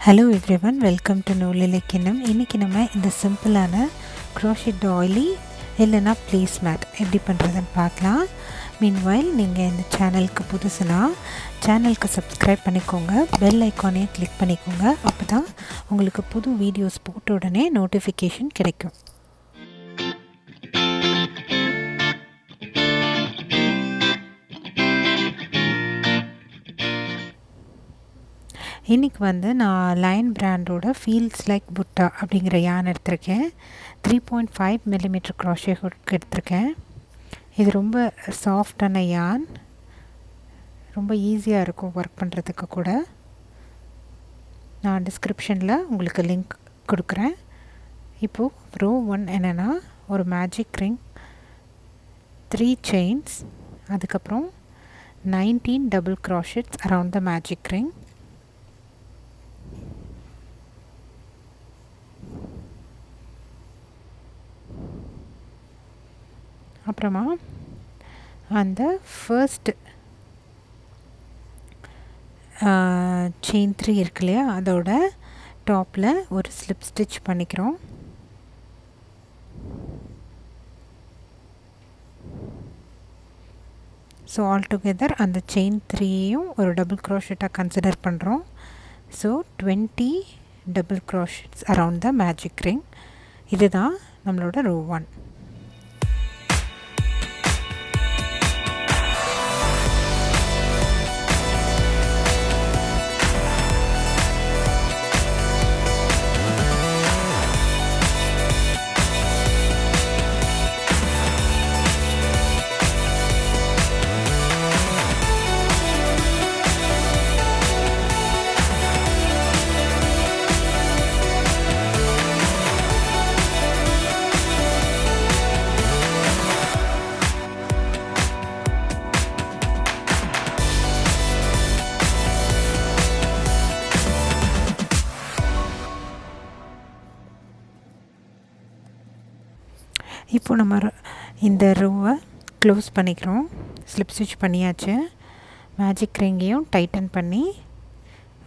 Hello everyone, welcome to Lilac. இன்னைக்கு நம்ம இந்த சிம்பிளான crochet doily இல்லனா placemat எப்படி பண்றதுன்னு பார்க்கலாம். Meanwhile நீங்க இந்த சேனலுக்கு புதுசுனா சேனலுக்கு subscribe பண்ணிக்கோங்க, bell ஐகானையும் click பண்ணிக்கோங்க. அப்பதான் உங்களுக்கு புது வீடியோஸ் போட்ட உடனே notification கிடைக்கும். இன்றைக்கி வந்து நான் லைன் பிராண்டோட ஃபீல்ஸ் லைக் புட்டா அப்படிங்கிற யான் எடுத்திருக்கேன். 3.5 mm crochet hook எடுத்திருக்கேன். இது ரொம்ப சாஃப்டான யான், ரொம்ப ஈஸியாக இருக்கும் ஒர்க் பண்ணுறதுக்கு கூட. நான் டிஸ்கிரிப்ஷனில் உங்களுக்கு லிங்க் கொடுக்குறேன். இப்போது ரோ 1 என்னென்னா ஒரு மேஜிக் ரிங், 3 chains, அதுக்கப்புறம் 19 double crochets around the magic ring. அப்புறமா அந்த ஃபர்ஸ்ட் செயின் 3 இருக்கு இல்லையா, அதோட டாப்பில் ஒரு ஸ்லிப் ஸ்டிச் பண்ணிக்கிறோம். ஸோ ஆல் டுகெதர் அந்த செயின் 3யும் ஒரு டபுள் க்ரோஷெட்டாக கன்சிடர் பண்ணுறோம். So 20 double crochets around the magic ring. இதுதான் நம்மளோட ரோ 1. இப்போ நம்ம இந்த ரோவை க்ளோஸ் பண்ணிக்கிறோம். ஸ்லிப் ஸ்டிச் பண்ணியாச்சு. மேஜிக் ரிங்கையும் டைட்டன் பண்ணி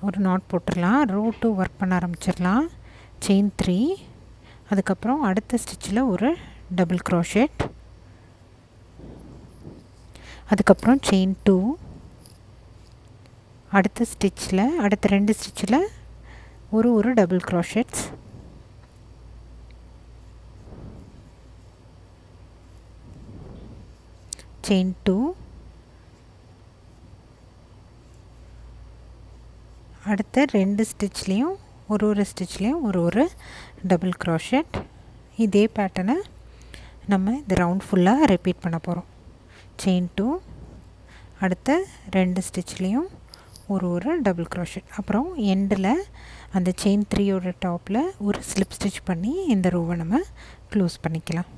ஒரு நாட் போட்டுடலாம். ரோ 2 ஒர்க் பண்ண ஆரம்பிச்சிடலாம். செயின் 3, அதுக்கப்புறம் அடுத்த ஸ்டிச்சில் ஒரு டபுள் க்ரோஷெட், அதுக்கப்புறம் செயின் 2, அடுத்த ஸ்டிச்சில் அடுத்த 2 ஸ்டிச்சில் ஒரு டபுள் க்ரோஷெட்ஸ், செயின் 2, அடுத்த 2 ஸ்டிச்லேயும் ஒரு ஸ்டிச்லேயும் ஒரு டபுள் க்ரோஷெட். இதே பேட்டர்னை நம்ம இந்த ரவுண்ட் ஃபுல்லாக ரிப்பீட் பண்ண போகிறோம். செயின் 2, அடுத்த 2 ஸ்டிச்லேயும் ஒரு டபுள் க்ரோஷெட். அப்புறம் எண்டில் அந்த செயின் 3யோட டாப்பில் ஒரு ஸ்லிப் ஸ்டிச் பண்ணி இந்த ரோவை நம்ம க்ளோஸ் பண்ணிக்கலாம்.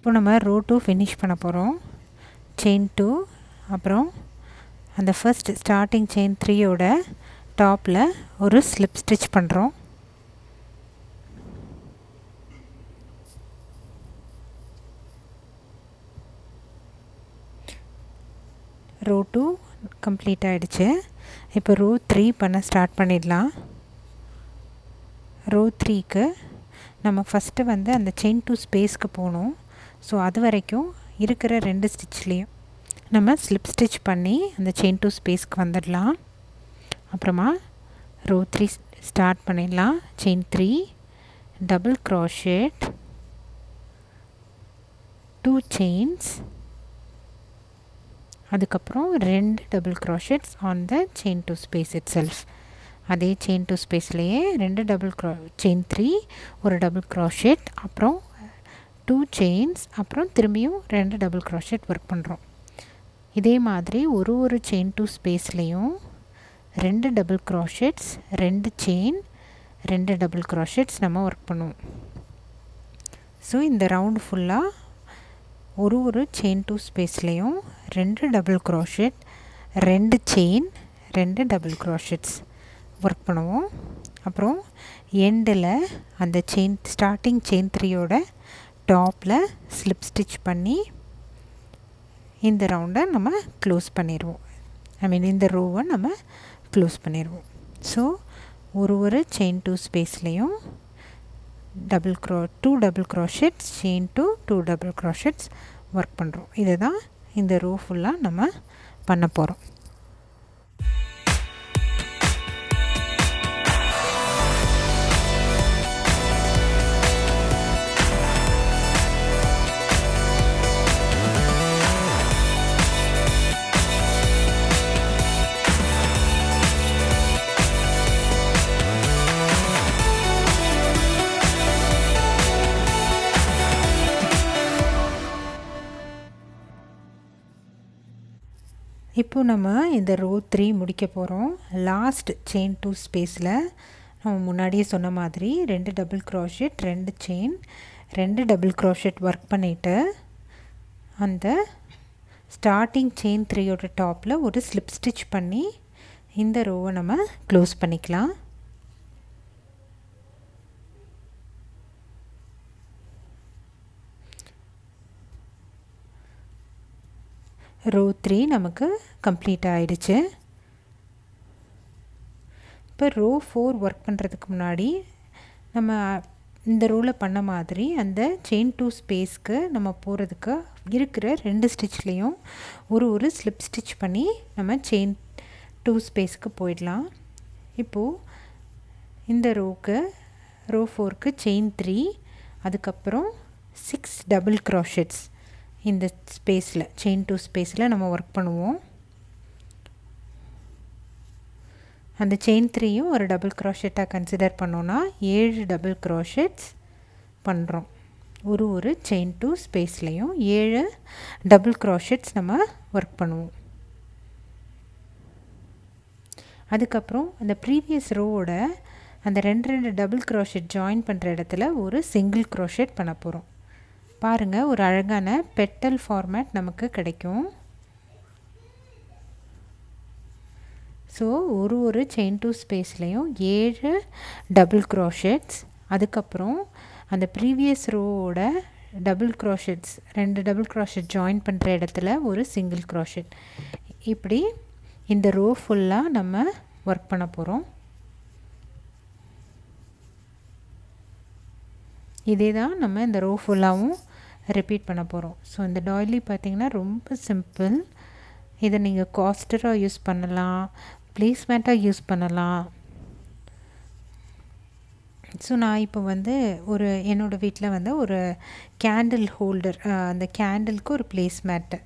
இப்போ நம்ம ரோ 2 ஃபினிஷ் பண்ண போகிறோம். செயின் 2, அப்புறம் அந்த ஃபர்ஸ்ட் ஸ்டார்டிங் செயின் 3யோட டாப்பில் ஒரு ஸ்லிப் ஸ்டிச் பண்ணுறோம். ரோ 2 கம்ப்ளீட் ஆகிடுச்சு. இப்போ ரோ 3 பண்ண ஸ்டார்ட் பண்ணிடலாம். ரோ 3க்கு நம்ம ஃபஸ்ட்டு வந்து அந்த செயின் 2 ஸ்பேஸ்க்கு போகணும். ஸோ அது வரைக்கும் இருக்கிற 2 ஸ்டிச்லேயும் நம்ம ஸ்லிப் ஸ்டிச் பண்ணி அந்த செயின் 2 ஸ்பேஸ்க்கு வந்துடலாம். அப்புறமா ரோ 3 ஸ்டார்ட் பண்ணிடலாம். செயின் 3, டபுள் க்ரோஷெட், 2 chains, அதுக்கப்புறம் 2 double crochets on the chain 2 space it self. அதே செயின் 2 ஸ்பேஸ்லேயே 2 டபுள் செயின் 3 ஒரு டபுள் க்ரோஷெட், அப்புறம் 2 செயின்ஸ், அப்புறம் திரும்பியும் 2 டபுள் க்ரோஷெட் ஒர்க் பண்ணுறோம். இதே மாதிரி ஒரு chain 2 ஸ்பேஸ்லேயும் 2 double crochets, 2 chain, 2 double crochets நம்ம ஒர்க் பண்ணுவோம். ஸோ இந்த ரவுண்டு ஃபுல்லாக ஒரு chain 2 ஸ்பேஸ்லேயும் 2 double crochet, 2 chain, 2 double crochets work பண்ணுவோம். அப்புறம் எண்டில் அந்த செயின் ஸ்டார்டிங் செயின் 3யோட டாப்பில் ஸ்லிப் ஸ்டிச் பண்ணி இந்த ரவுண்டை நம்ம க்ளோஸ் பண்ணிடுவோம். இந்த ரோவை நம்ம க்ளோஸ் பண்ணிடுவோம். ஸோ ஒரு chain 2 ஸ்பேஸ்லேயும் 2 double crochets, chain 2 double crochets work பண்ணுறோம். இதை தான் இந்த ரோ ஃபுல்லாக நம்ம பண்ண போகிறோம். இப்போ நம்ம இந்த ரோ 3 முடிக்க போகிறோம். லாஸ்ட் செயின் 2 ஸ்பேஸில் நம்ம முன்னாடியே சொன்ன மாதிரி 2 double crochet, 2 chain, 2 double crochet work பண்ணிவிட்டு அந்த ஸ்டார்டிங் செயின் 3யோட டாப்பில் ஒரு ஸ்லிப் ஸ்டிச் பண்ணி இந்த ரோவை நம்ம க்ளோஸ் பண்ணிக்கலாம். ரோ 3 நமக்கு கம்ப்ளீட் ஆகிடுச்சு. இப்போ ரோ 4 ஒர்க் பண்ணுறதுக்கு முன்னாடி நம்ம இந்த ரோவில் பண்ண மாதிரி அந்த செயின் 2 ஸ்பேஸ்க்கு நம்ம போகிறதுக்கு இருக்கிற 2 ஸ்டிச்லேயும் ஒரு ஸ்லிப் ஸ்டிச் பண்ணி நம்ம செயின் 2 ஸ்பேஸ்க்கு போயிடலாம். இப்போது இந்த ரோ 4க்கு செயின் 3, அதுக்கப்புறம் 6 டபுள் க்ரோஷெட்ஸ் இந்த ஸ்பேஸில் செயின் 2 ஸ்பேஸில் நம்ம ஒர்க் பண்ணுவோம். அந்த செயின் 3யும் ஒரு டபுள் க்ரோஷெட்டாக கன்சிடர் பண்ணோன்னா 7 டபுள் க்ரோஷெட்ஸ் பண்ணுறோம். ஒரு செயின் 2 ஸ்பேஸ்லேயும் 7 டபுள் க்ரோஷெட்ஸ் நம்ம ஒர்க் பண்ணுவோம். அதுக்கப்புறம் அந்த ப்ரீவியஸ் ரோவோட அந்த 2 டபுள் க்ரோஷெட் ஜாயின் பண்ணுற இடத்துல ஒரு சிங்கிள் க்ரோஷெட் பண்ண போகிறோம். பாருங்கள், ஒரு அழகான பெட்டல் ஃபார்மேட் நமக்கு கிடைக்கும். ஸோ ஒரு செயின் 2 ஸ்பேஸ்லேயும் 7 டபுள் க்ரோஷெட்ஸ், அதுக்கப்புறம் அந்த ப்ரீவியஸ் ரோவோட double crochets 2 double crochet join பண்ணுற இடத்துல ஒரு சிங்கிள் க்ரோஷெட். இப்படி இந்த ரோ ஃபுல்லாக நம்ம ஒர்க் பண்ண போகிறோம். இதே தான் நம்ம இந்த ரோ ஃபுல்லாகவும் ரிப்பீட் பண்ண போகிறோம். ஸோ இந்த டாய்லி பார்த்திங்கன்னா ரொம்ப சிம்பிள். இதை நீங்கள் கோஸ்டராக யூஸ் பண்ணலாம், ப்ளேஸ்மேட்டாக யூஸ் பண்ணலாம். ஸோ நான் இப்போ என்னோடய வீட்டில் ஒரு கேண்டில் ஹோல்டர், அந்த கேண்டிலுக்கு ஒரு ப்ளேஸ்மேட்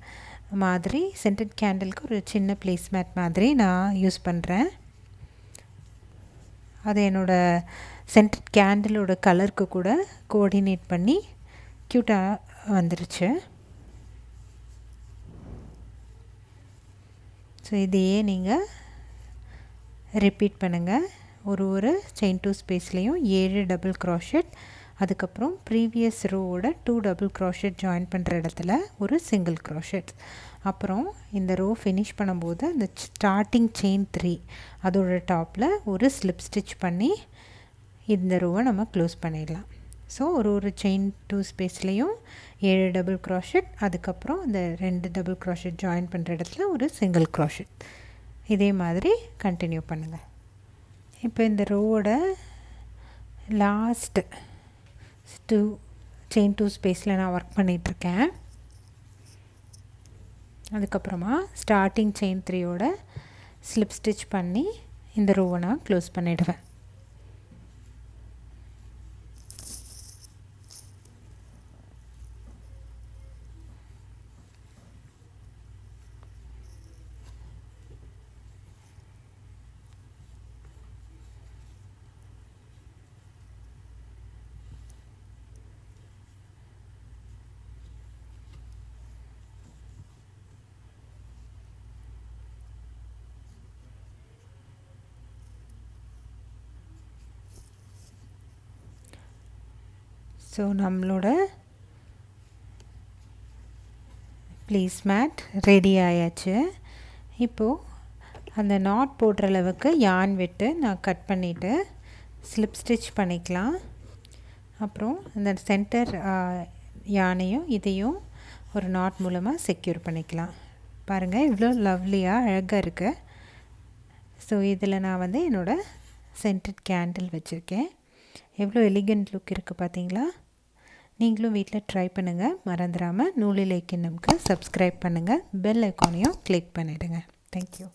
மாதிரி, சென்டட் கேண்டிலுக்கு ஒரு சின்ன ப்ளேஸ்மேட் மாதிரி நான் யூஸ் பண்ணுறேன். அது என்னோடய சென்டட் கேண்டிலோட கலருக்கு கூட கோஆர்டினேட் பண்ணி க்யூட்டாக வந்துருச்சு. ஸோ இதையே நீங்கள் ரிப்பீட் பண்ணுங்கள். ஒரு செயின் 2 ஸ்பேஸ்லேயும் 7 டபுள் க்ரோஷெட், அதுக்கப்புறம் ப்ரீவியஸ் ரோவோட 2 டபுள் க்ரோஷெட் ஜாயின் பண்ணுற இடத்துல ஒரு சிங்கிள் க்ரோஷெட். அப்புறம் இந்த ரோ ஃபினிஷ் பண்ணும்போது அந்த ஸ்டார்டிங் செயின் 3 அதோட டாப்பில் ஒரு ஸ்லிப் ஸ்டிச் பண்ணி இந்த ரோவை நம்ம க்ளோஸ் பண்ணிடலாம். ஸோ ஒரு செயின் 2 ஸ்பேஸ்லேயும் 7 டபுள் க்ரோஷெட், அதுக்கப்புறம் அந்த 2 டபுள் க்ரோஷெட் ஜாயின் பண்ணுற இடத்துல ஒரு சிங்கிள் க்ரோஷெட். இதே மாதிரி கண்டினியூ பண்ணுங்கள். இப்போ இந்த ரோவோட லாஸ்ட் செயின் 2 ஸ்பேஸில் நான் ஒர்க் பண்ணிகிட்ருக்கேன். அதுக்கப்புறமா ஸ்டார்டிங் செயின் 3யோட ஸ்லிப் ஸ்டிச் பண்ணி இந்த ரோவை நான் க்ளோஸ் பண்ணிவிடுவேன். ஸோ நம்மளோட ப்ளேஸ்மேட் ரெடி ஆயாச்சு. இப்போது அந்த நாட் போடுற அளவுக்கு யார்ன் விட்டு நான் கட் பண்ணிவிட்டு ஸ்லிப் ஸ்டிச் பண்ணிக்கலாம். அப்புறம் இந்த சென்டர் யானையும் இதையும் ஒரு நாட் மூலமாக செக்யூர் பண்ணிக்கலாம். பாருங்கள் இவ்வளோ லவ்லியாக அழகாக இருக்குது. ஸோ இதில் நான் வந்து என்னோடய சென்டட் கேண்டில் வச்சுருக்கேன். எவ்வளோ எலிகண்ட் லுக் இருக்குது பார்த்தீங்களா? நீங்களும் வீட்டில் ட்ரை பண்ணுங்கள். மறந்துடாமல் நூலிலை கிண்ணம்க்கு சப்ஸ்கிரைப் பண்ணுங்கள். பெல் ஐக்கானையும் கிளிக் பண்ணிவிடுங்க. தேங்க்யூ.